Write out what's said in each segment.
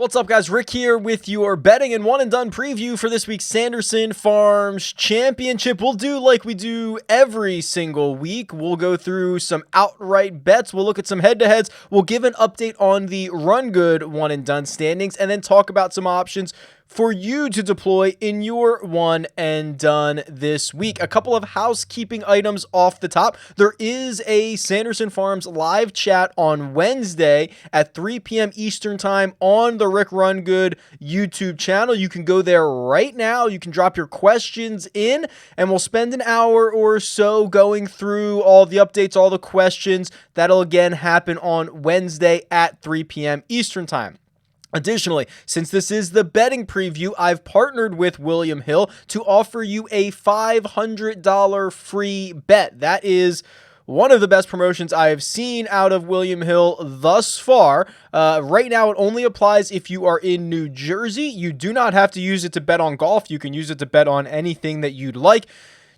What's up, guys? Rick here with your betting and one and done preview for this week's Sanderson Farms Championship. We'll do like we do every single week. We'll go through some outright bets. We'll look at some head-to-heads. We'll give an update on the Run Good one and done standings, and then talk about some options for you to deploy in your one and done this week. A couple of housekeeping items off the top. There is a Sanderson Farms live chat on Wednesday at 3 p.m. Eastern time on the Rick Run Good YouTube channel. You can go there right now. You can drop your questions in, and we'll spend an hour or so going through all the updates, all the questions. That'll again happen on Wednesday at 3 p.m. Eastern time. Additionally, since this is the betting preview, I've partnered with William Hill to offer you a $500 free bet. That is one of the best promotions I have seen out of William Hill thus far. Right now, it only applies if you are in New Jersey. You do not have to use it to bet on golf. You can use it to bet on anything that you'd like.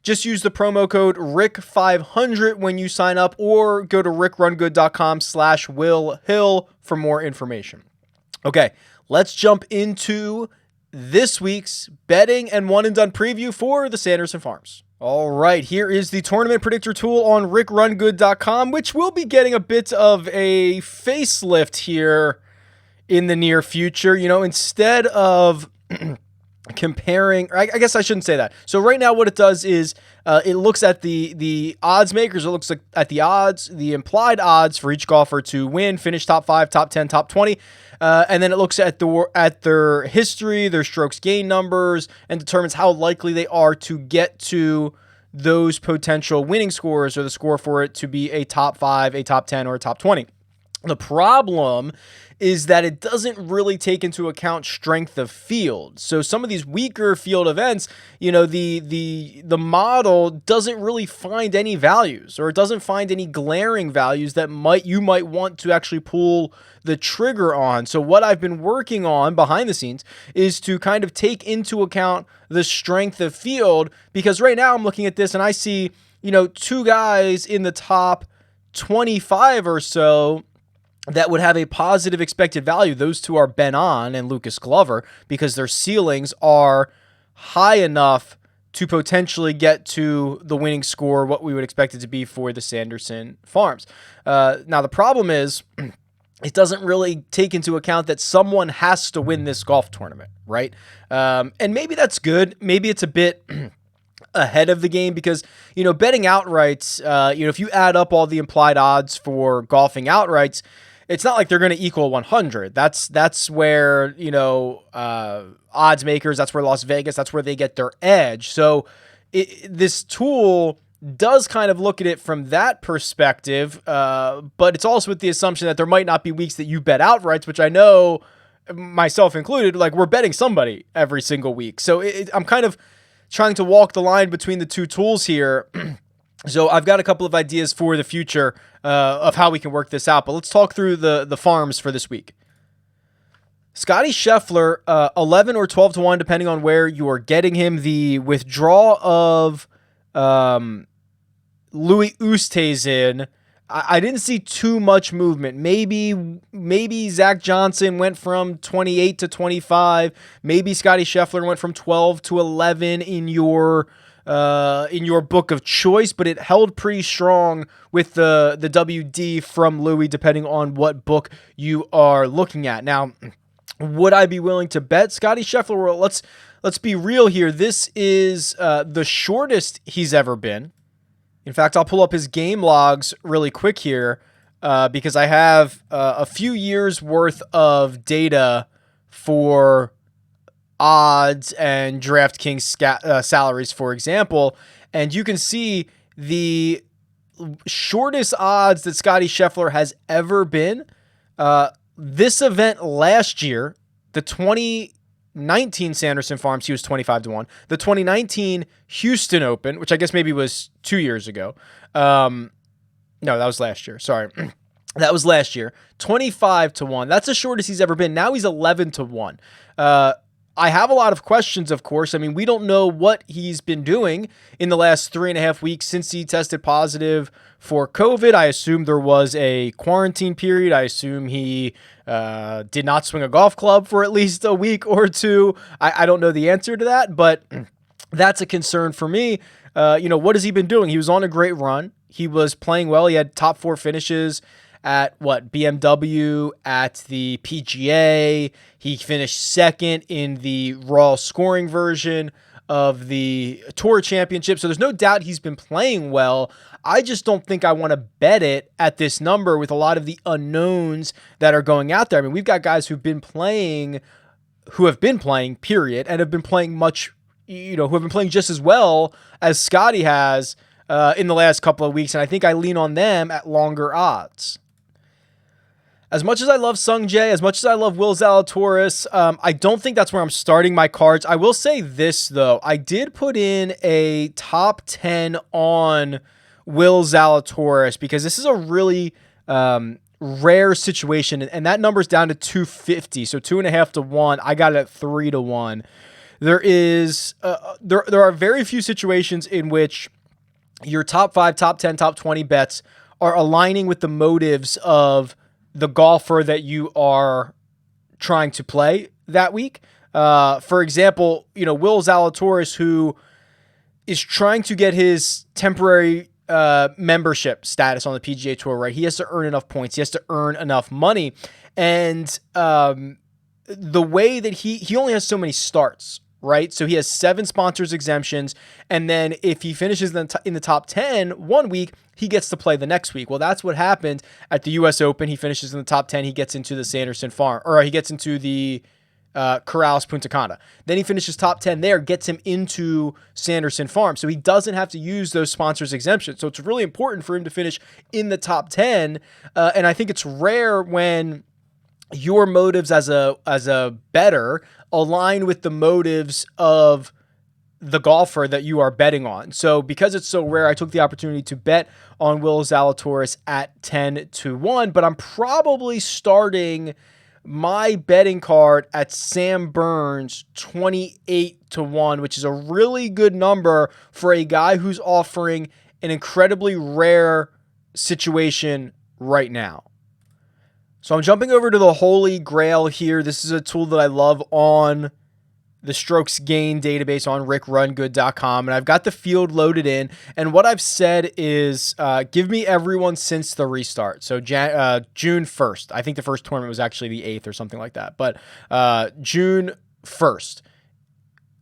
Just use the promo code RICK500 when you sign up, or go to rickrungood.com/willhill for more information. Okay, let's jump into this week's betting and one and done preview for the Sanderson Farms. All right, here is the tournament predictor tool on rickrungood.com, which will be getting a bit of a facelift here in the near future. You know, instead of comparing, I guess I shouldn't say that. So right now what it does is it looks at the odds makers. It looks at the odds, the implied odds for each golfer to win, finish top 5, top 10, top 20. And then it looks at their history, their strokes gain numbers, and determines how likely they are to get to those potential winning scores, or the score for it to be a top 5, a top 10, or a top 20. The problem is that it doesn't really take into account strength of field. So some of these weaker field events, you know, the model doesn't really find any values, or it doesn't find any glaring values that you might want to actually pull the trigger on. So what I've been working on behind the scenes is to kind of take into account the strength of field, because right now I'm looking at this and I see, you know, two guys in the top 25 or so that would have a positive expected value. Those two are Ben On and Lucas Glover, because their ceilings are high enough to potentially get to the winning score, what we would expect it to be for the Sanderson Farms. Now, the problem is it doesn't really take into account that someone has to win this golf tournament, right? And maybe that's good. Maybe it's a bit ahead of the game, because, you know, betting outrights, you know, if you add up all the implied odds for golfing outrights, it's not like they're going to equal 100. That's where, you know, odds makers, that's where Las Vegas, that's where they get their edge. So this tool does kind of look at it from that perspective, but it's also with the assumption that there might not be weeks that you bet outrights, which I know, myself included, like, we're betting somebody every single week. So I'm kind of trying to walk the line between the two tools here. So I've got a couple of ideas for the future of how we can work this out, but let's talk through the farms for this week. Scotty Scheffler, 11 or 12 to 1, depending on where you are getting him. The withdrawal of Louis Oosthuizen, I didn't see too much movement. Maybe Zach Johnson went from 28 to 25. Maybe Scotty Scheffler went from 12 to 11 in your book of choice, but it held pretty strong with the WD from Louis, depending on what book you are looking at. Now, would I be willing to bet Scotty Scheffler? Well, let's be real here. This is the shortest he's ever been. In fact, I'll pull up his game logs really quick here, because I have a few years worth of data for odds and DraftKings salaries, for example, and you can see the shortest odds that Scotty Scheffler has ever been. This event last year, the 2019 Sanderson Farms, he was 25 to 1. The 2019 Houston Open, which I guess maybe was 2 years ago. No, that was last year. Sorry. That was last year. 25 to 1. That's the shortest he's ever been. Now he's 11 to 1. I have a lot of questions, of course. I mean, we don't know what he's been doing in the last 3.5 weeks since he tested positive for COVID. I assume there was a quarantine period. I assume he did not swing a golf club for at least a week or two. I don't know the answer to that, but that's a concern for me. What has he been doing? He was on a great run. He was playing well. He had top 4 finishes at BMW, at the PGA. He finished second in the raw scoring version of the Tour Championship. So there's no doubt he's been playing well. I just don't think I want to bet it at this number with a lot of the unknowns that are going out there. I mean, we've got guys who have been playing, period, and have been playing who have been playing just as well as Scotty has in the last couple of weeks. And I think I lean on them at longer odds. As much as I love Sung Jae, as much as I love Will Zalatorius, I don't think that's where I'm starting my cards. I will say this, though. I did put in a top 10 on Will Zalatorius because this is a really rare situation, and that number's down to 250, so 2.5 to 1. I got it at 3 to 1. There are very few situations in which your top 5, top 10, top 20 bets are aligning with the motives of the golfer that you are trying to play that week. For example, Will Zalatorius, who is trying to get his temporary membership status on the PGA Tour, right? He has to earn enough points. He has to earn enough money. And the way that he only has so many starts, right? So he has 7 sponsors exemptions. And then if he finishes in the top 10 one week, he gets to play the next week. Well, that's what happened at the U.S. Open. He finishes in the top 10. He gets into the Sanderson Farm, or he gets into the Corrales Punta Cana. Then he finishes top 10 there, gets him into Sanderson Farm. So he doesn't have to use those sponsors exemptions. So it's really important for him to finish in the top 10. And I think it's rare when your motives as a bettor align with the motives of the golfer that you are betting on. So because it's so rare, I took the opportunity to bet on Will Zalatorius at 10 to 1, but I'm probably starting my betting card at Sam Burns 28 to 1, which is a really good number for a guy who's offering an incredibly rare situation right now. So I'm jumping over to the Holy Grail here. This is a tool that I love on the Strokes Gain database on RickRunGood.com, and I've got the field loaded in. And what I've said is, give me everyone since the restart. So June 1st. I think the first tournament was actually the 8th or something like that. But June 1st,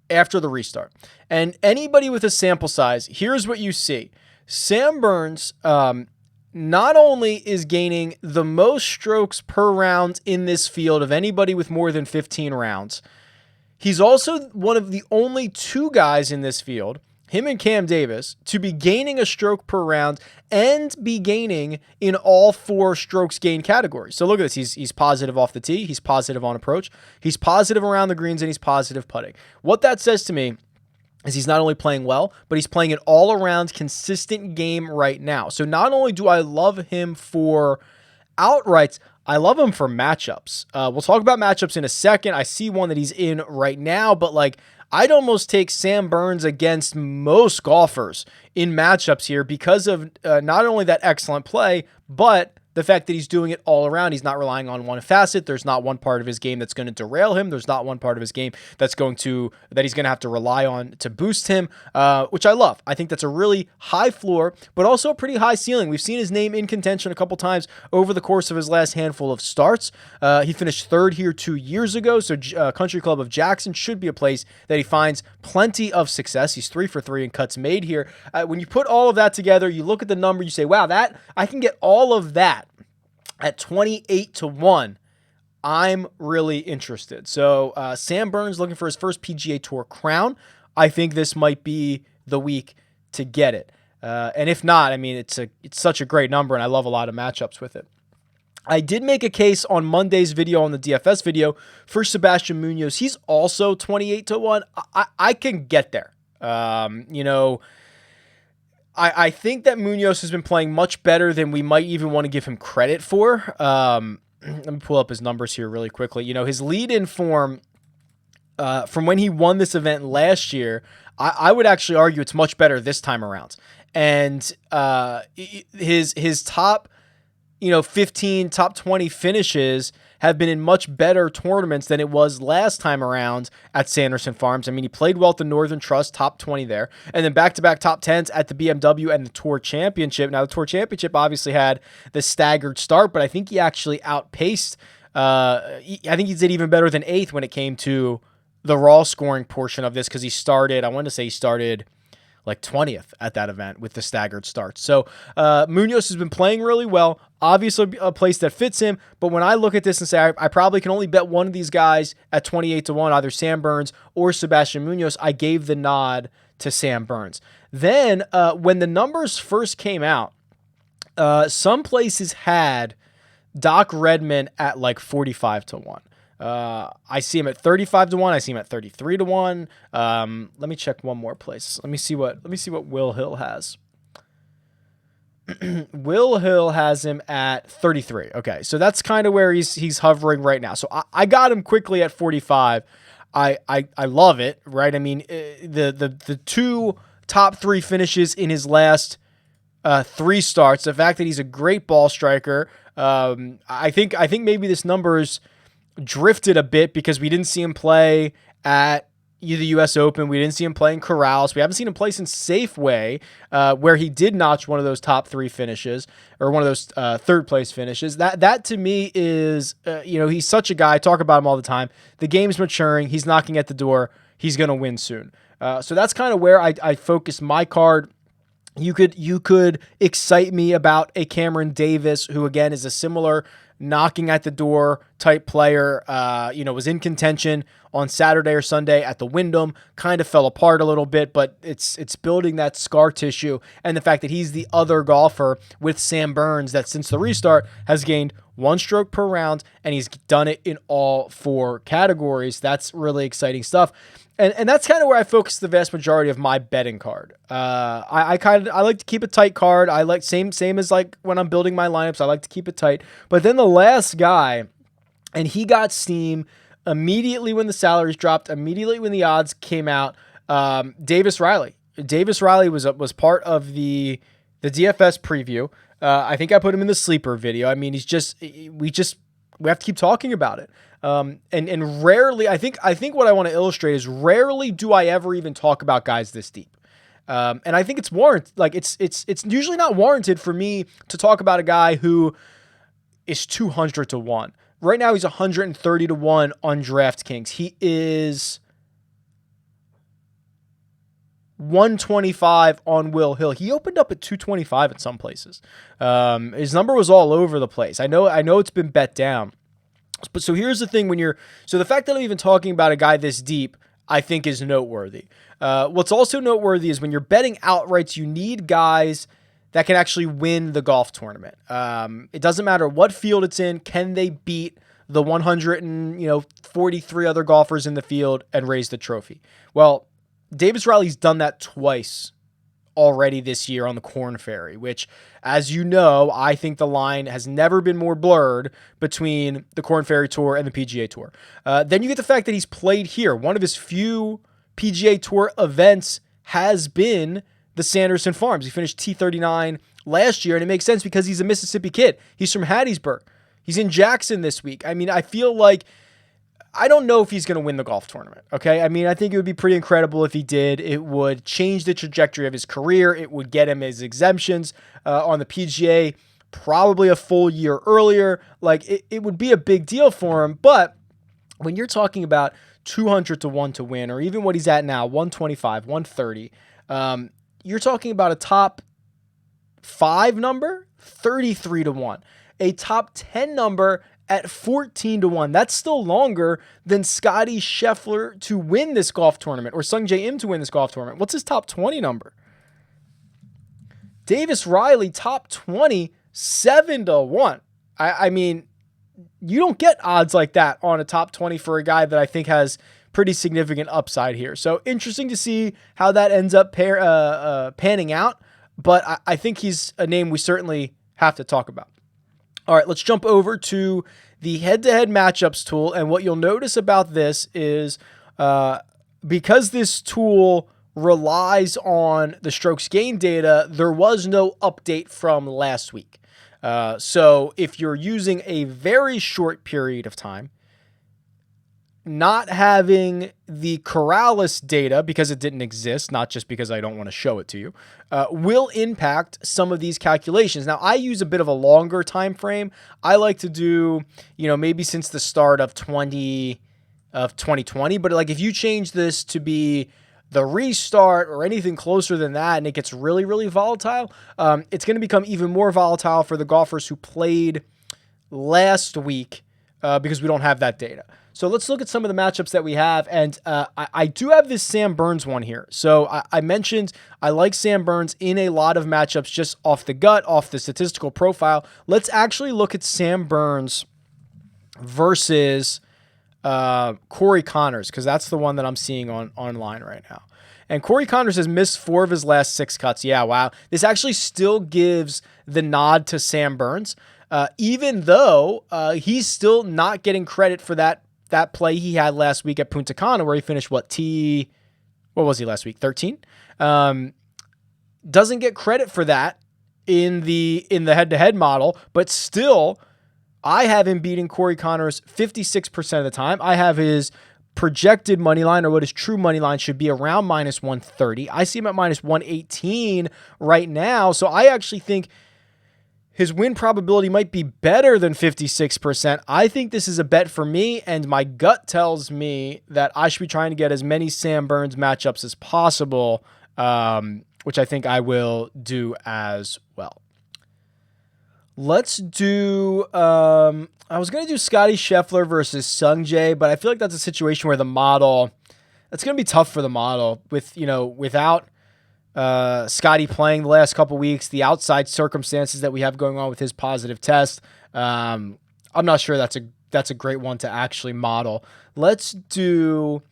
after the restart. And anybody with a sample size, here's what you see. Sam Burns not only is gaining the most strokes per round in this field of anybody with more than 15 rounds, he's also one of the only 2 guys in this field, him and Cam Davis, to be gaining a stroke per round and be gaining in all 4 strokes gain categories. So look at this. He's positive off the tee. He's positive on approach. He's positive around the greens, and he's positive putting. What that says to me is he's not only playing well, but he's playing an all-around consistent game right now. So not only do I love him for outrights, I love him for matchups. We'll talk about matchups in a second. I see one that he's in right now, but I'd almost take Sam Burns against most golfers in matchups here because of not only that excellent play, but the fact that he's doing it all around. He's not relying on one facet. There's not one part of his game that's going to derail him. There's not one part of his game that he's going to have to rely on to boost him, which I love. I think that's a really high floor, but also a pretty high ceiling. We've seen his name in contention a couple times over the course of his last handful of starts. He finished 3rd here 2 years ago, so Country Club of Jackson should be a place that he finds plenty of success. He's 3 for 3 in cuts made here. When you put all of that together, you look at the number, you say, wow, that I can get all of that at 28 to 1. I'm really interested. So Sam Burns looking for his first PGA Tour crown. I think this might be the week to get it. And if not, I mean, it's such a great number, and I love a lot of matchups with it. I did make a case on Monday's video, on the DFS video, for Sebastian Munoz. He's also 28 to 1. I can get there. I think that Munoz has been playing much better than we might even want to give him credit for. Let me pull up his numbers here really quickly. His lead-in form from when he won this event last year, I would actually argue it's much better this time around. And his top 15, top 20 finishes have been in much better tournaments than it was last time around at Sanderson Farms. I mean, he played well at the Northern Trust, top 20 there, and then back-to-back top 10s at the BMW and the Tour Championship. Now, the Tour Championship obviously had the staggered start, but I think he actually outpaced. I think he did even better than 8th when it came to the raw scoring portion of this, because he started like 20th at that event with the staggered starts. So Munoz has been playing really well. Obviously a place that fits him, but when I look at this and say I probably can only bet one of these guys at 28-1, either Sam Burns or Sebastian Munoz, I gave the nod to Sam Burns. Then when the numbers first came out, some places had Doc Redman at like 45-1. I see him at 35-1. I see him at 33-1. Let me check one more place. Let me see what Will Hill has. Will Hill has him at 33. Okay, so that's kind of where he's hovering right now. So I got him quickly at 45. I love it, right? I mean, the two top 3 finishes in his last 3 starts. The fact that he's a great ball striker. I think maybe this number's drifted a bit because we didn't see him play at the U.S. Open. We didn't see him play in Corrales. We haven't seen him play since Safeway, where he did notch one of those top 3 finishes, or one of those third place finishes. That to me is, he's such a guy. I talk about him all the time. The game's maturing. He's knocking at the door. He's going to win soon. So that's kind of where I focus my card. You could excite me about a Cameron Davis, who again is a similar knocking at the door type player. Was in contention on Saturday or Sunday at the Wyndham, kind of fell apart a little bit, but it's building that scar tissue, and the fact that he's the other golfer with Sam Burns that since the restart has gained 1 stroke per round, and he's done it in all 4 categories. That's really exciting stuff. And that's kind of where I focus the vast majority of my betting card. I like to keep a tight card. I like same as like when I'm building my lineups. I like to keep it tight. But then the last guy, and he got steam immediately when the salaries dropped, immediately when the odds came out. Davis Riley. Davis Riley was part of the DFS preview. I think I put him in the sleeper video. I mean, we have to keep talking about it. And rarely, I think what I want to illustrate is rarely do I ever even talk about guys this deep. And I think it's warranted. Like it's usually not warranted for me to talk about a guy who is 200-1. Right now he's 130-1 on DraftKings. He is 125 on Will Hill. He opened up at 225 at some places. His number was all over the place. I know it's been bet down. But so here's the thing: the fact that I'm even talking about a guy this deep, I think is noteworthy. What's also noteworthy is when you're betting outrights, you need guys that can actually win the golf tournament. It doesn't matter what field it's in. Can they beat the 143 other golfers in the field and raise the trophy? Well, Davis Riley's done that twice already this year on the Korn Ferry, which, as you know, I think the line has never been more blurred between the Korn Ferry Tour and the PGA Tour. Then you get the fact that he's played here. One of his few PGA Tour events has been the Sanderson Farms. He finished T39 last year, and it makes sense because he's a Mississippi kid. He's from Hattiesburg. He's in Jackson this week. I mean, I feel like I don't know if he's going to win the golf tournament, okay? I mean, I think it would be pretty incredible if he did. It would change the trajectory of his career. It would get him his exemptions on the PGA probably a full year earlier. Like, it would be a big deal for him. But when you're talking about 200-1 to win, or even what he's at now, 125, 130, you're talking about a top 5 number, 33-1. A top 10 number at 14-1. That's still longer than Scotty Scheffler to win this golf tournament, or Sungjae Im to win this golf tournament. What's his top 20 number? Davis Riley, top 20, 7-1. I mean, you don't get odds like that on a top 20 for a guy that I think has pretty significant upside here. So interesting to see how that ends up panning out, but I think he's a name we certainly have to talk about. All right, let's jump over to the head-to-head matchups tool, and what you'll notice about this is because this tool relies on the strokes gain data, there was no update from last week. So if you're using a very short period of time, not having the Corrales data, because it didn't exist, not just because I don't want to show it to you, will impact some of these calculations. Now, I use a bit of a longer time frame. I like to do, maybe since the start of 2020, but like if you change this to be the restart or anything closer than that, and it gets really, really volatile, it's going to become even more volatile for the golfers who played last week because we don't have that data. So let's look at some of the matchups that we have. And I do have this Sam Burns one here. So I mentioned I like Sam Burns in a lot of matchups just off the gut, off the statistical profile. Let's actually look at Sam Burns versus Corey Connors, because that's the one that I'm seeing online right now. And Corey Connors has missed 4 of his last 6 cuts. Yeah, wow. This actually still gives the nod to Sam Burns, even though he's still not getting credit for that play he had last week at Punta Cana, where he finished, what was he last week? 13? Doesn't get credit for that in the head-to-head model, but still, I have him beating Corey Connors 56% of the time. I have his projected money line, or what his true money line should be, around minus 130. I see him at minus 118 right now, so I actually think his win probability might be better than 56%. I think this is a bet for me, and my gut tells me that I should be trying to get as many Sam Burns matchups as possible, which I think I will do as well. Let's do, I was going to do Scotty Scheffler versus Sungjae, but I feel like that's a situation where the model, it's going to be tough for the model without Scotty playing the last couple weeks, the outside circumstances that we have going on with his positive test. I'm not sure that's a great one to actually model. Let's do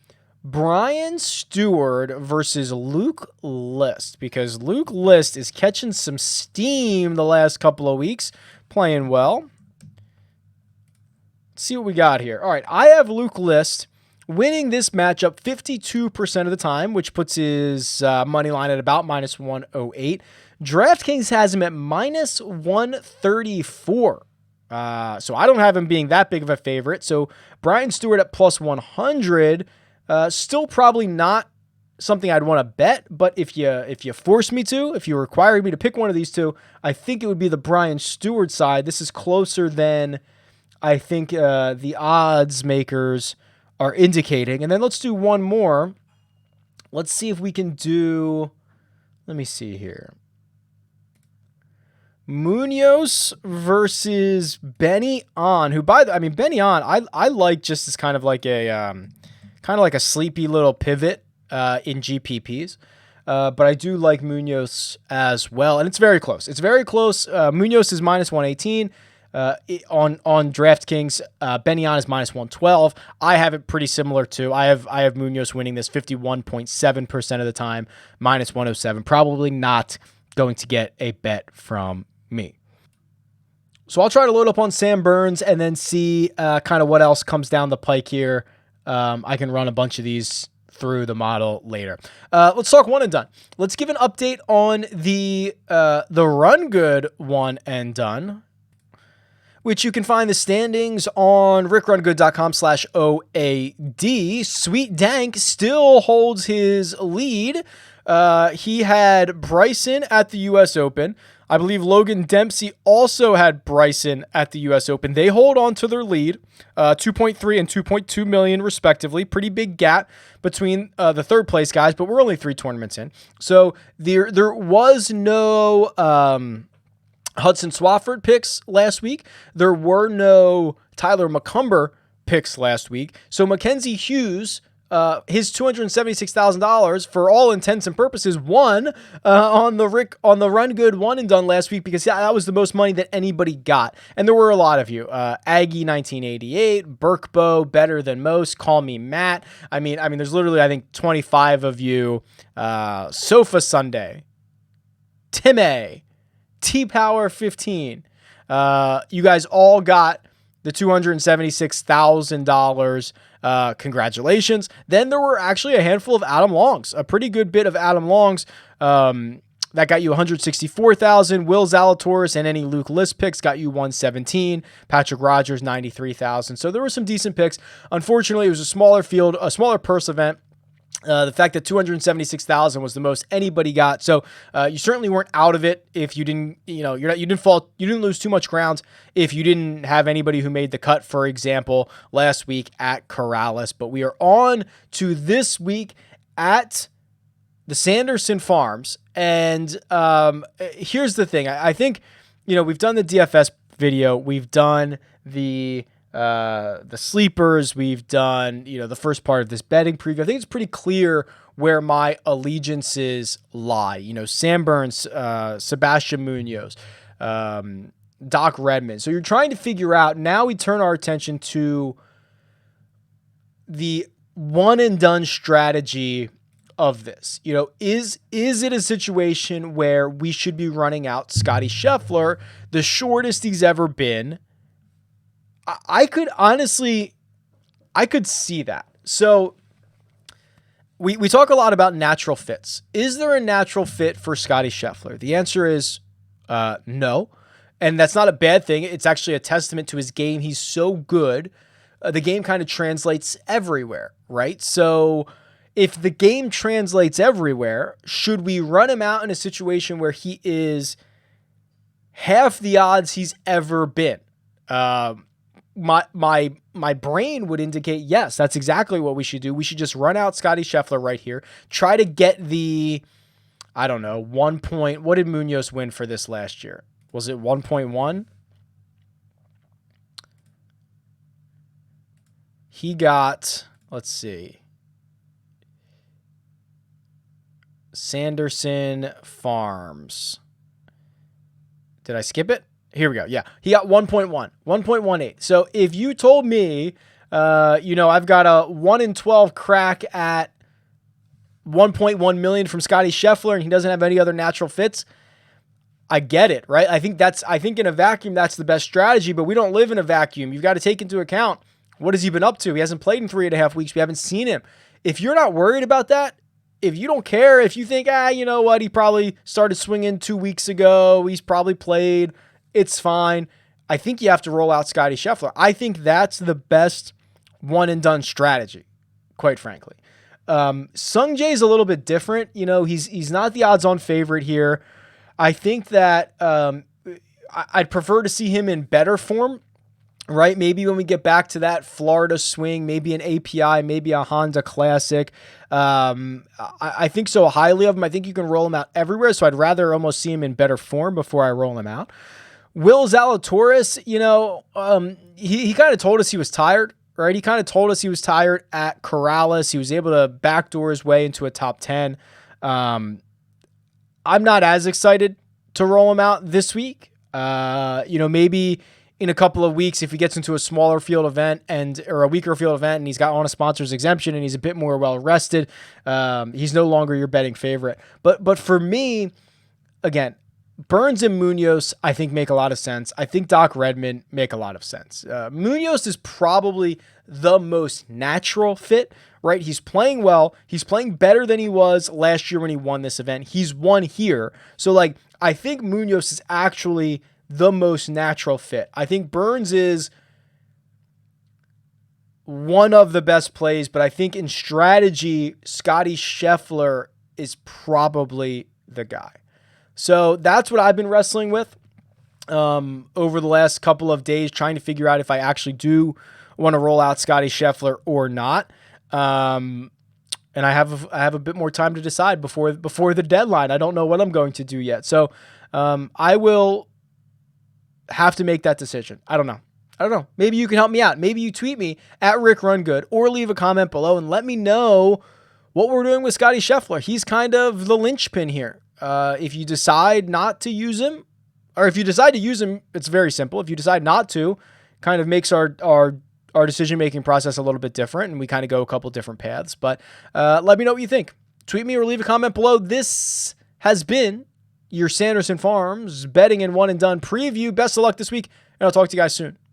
Brian Steward versus Luke List, because Luke List is catching some steam the last couple of weeks, playing well. Let's see what we got here. All right, I have Luke List winning this matchup 52% of the time, which puts his money line at about minus 108. DraftKings has him at minus 134. So I don't have him being that big of a favorite. So Brian Stewart at plus 100, still probably not something I'd want to bet, but if you force me to, if you require me to pick one of these two, I think it would be the Brian Stewart side. This is closer than I think the odds makers are indicating. And then let's do one more. Let's see if we can do, let me see here. Munoz versus Benny On, who Benny On, I like just as kind of like a sleepy little pivot in GPPs. But I do like Munoz as well. And it's very close. Munoz is minus 118. On DraftKings, Benny On is minus 112. I have it pretty similar too. I have Munoz winning this 51.7% of the time, minus 107. Probably not going to get a bet from me. So I'll try to load up on Sam Burns and then see kind of what else comes down the pike here. I can run a bunch of these through the model later. Let's talk one and done. Let's give an update on the Run Good one and done, which you can find the standings on RickRunGood.com/OAD. Sweet Dank still holds his lead. He had Bryson at the U.S. Open. I believe Logan Dempsey also had Bryson at the U.S. Open. They hold on to their lead, 2.3 and 2.2 million respectively. Pretty big gap between the third place guys, but we're only 3 tournaments in. So there was no Hudson Swafford picks last week. There were no Tyler McCumber picks last week. So Mackenzie Hughes, his $276,000 for all intents and purposes won on the Run Good one and done last week, because that was the most money that anybody got. And there were a lot of you. Aggie 1988, Burkbo, Better Than Most, Call Me Matt. I mean, there's literally, I think, 25 of you. Sofa Sunday, Tim A, T-Power 15. You guys all got the $276,000. Congratulations. Then there were actually a handful of Adam Longs, a pretty good bit of Adam Longs. That got you 164,000. Will Zalatorius and any Luke List picks got you 117. Patrick Rogers 93,000. So there were some decent picks. Unfortunately, it was a smaller field, a smaller purse event. The fact that 276,000 was the most anybody got. So you certainly weren't out of it if you didn't, you didn't lose too much ground if you didn't have anybody who made the cut, for example, last week at Corrales. But we are on to this week at the Sanderson Farms. And here's the thing. I think, we've done the DFS video. We've done the sleepers, we've done, the first part of this betting preview. I think it's pretty clear where my allegiances lie. Sam Burns, Sebastian Munoz, Doc Redman. So you're trying to figure out, now we turn our attention to the one and done strategy of this. Is it a situation where we should be running out Scotty Scheffler, the shortest he's ever been? I could see that. So we talk a lot about natural fits. Is there a natural fit for Scotty Scheffler? The answer is no. And that's not a bad thing. It's actually a testament to his game. He's so good. The game kind of translates everywhere, right? So if the game translates everywhere, should we run him out in a situation where he is half the odds he's ever been? My brain would indicate yes, that's exactly what we should do. We should just run out Scotty Scheffler right here. Try to get the, I don't know, 1 point. What did Munoz win for this last year? Was it 1.1? He got, let's see, Sanderson Farms. Did I skip it? Here we go. Yeah, he got 1.1, 1.18. So if you told me, I've got a 1 in 12 crack at 1.1 million from Scotty Scheffler and he doesn't have any other natural fits, I get it, right? I think in a vacuum, that's the best strategy, but we don't live in a vacuum. You've got to take into account, what has he been up to? He hasn't played in 3.5 weeks. We haven't seen him. If you're not worried about that, if you don't care, if you think, you know what, he probably started swinging 2 weeks ago, he's probably played, it's fine. I think you have to roll out Scotty Scheffler. I think that's the best one and done strategy, quite frankly. Sung Jae's a little bit different. He's not the odds on favorite here. I think that I'd prefer to see him in better form, right? Maybe when we get back to that Florida swing, maybe an API, maybe a Honda Classic. I think so highly of him. I think you can roll him out everywhere. So I'd rather almost see him in better form before I roll him out. Will Zalatorius, he kind of told us he was tired, right? He kind of told us he was tired at Corrales. He was able to backdoor his way into a top 10. I'm not as excited to roll him out this week. Maybe in a couple of weeks, if he gets into a smaller field event or a weaker field event and he's got on a sponsor's exemption and he's a bit more well rested, he's no longer your betting favorite. But for me, again, Burns and Munoz, I think, make a lot of sense. I think Doc Redman make a lot of sense. Munoz is probably the most natural fit, right? He's playing well. He's playing better than he was last year when he won this event. He's won here. So, I think Munoz is actually the most natural fit. I think Burns is one of the best plays, but I think in strategy, Scotty Scheffler is probably the guy. So that's what I've been wrestling with over the last couple of days, trying to figure out if I actually do want to roll out Scotty Scheffler or not. And I have a bit more time to decide before the deadline. I don't know what I'm going to do yet. So I will have to make that decision. I don't know. Maybe you can help me out. Maybe you tweet me at RickRunGood or leave a comment below and let me know what we're doing with Scotty Scheffler. He's kind of the linchpin here. If you decide not to use him, or if you decide to use him, it's very simple. If you decide not to, kind of makes our decision-making process a little bit different, and we kind of go a couple different paths. But let me know what you think. Tweet me or leave a comment below. This has been your Sanderson Farms betting and one and done preview. Best of luck this week, and I'll talk to you guys soon.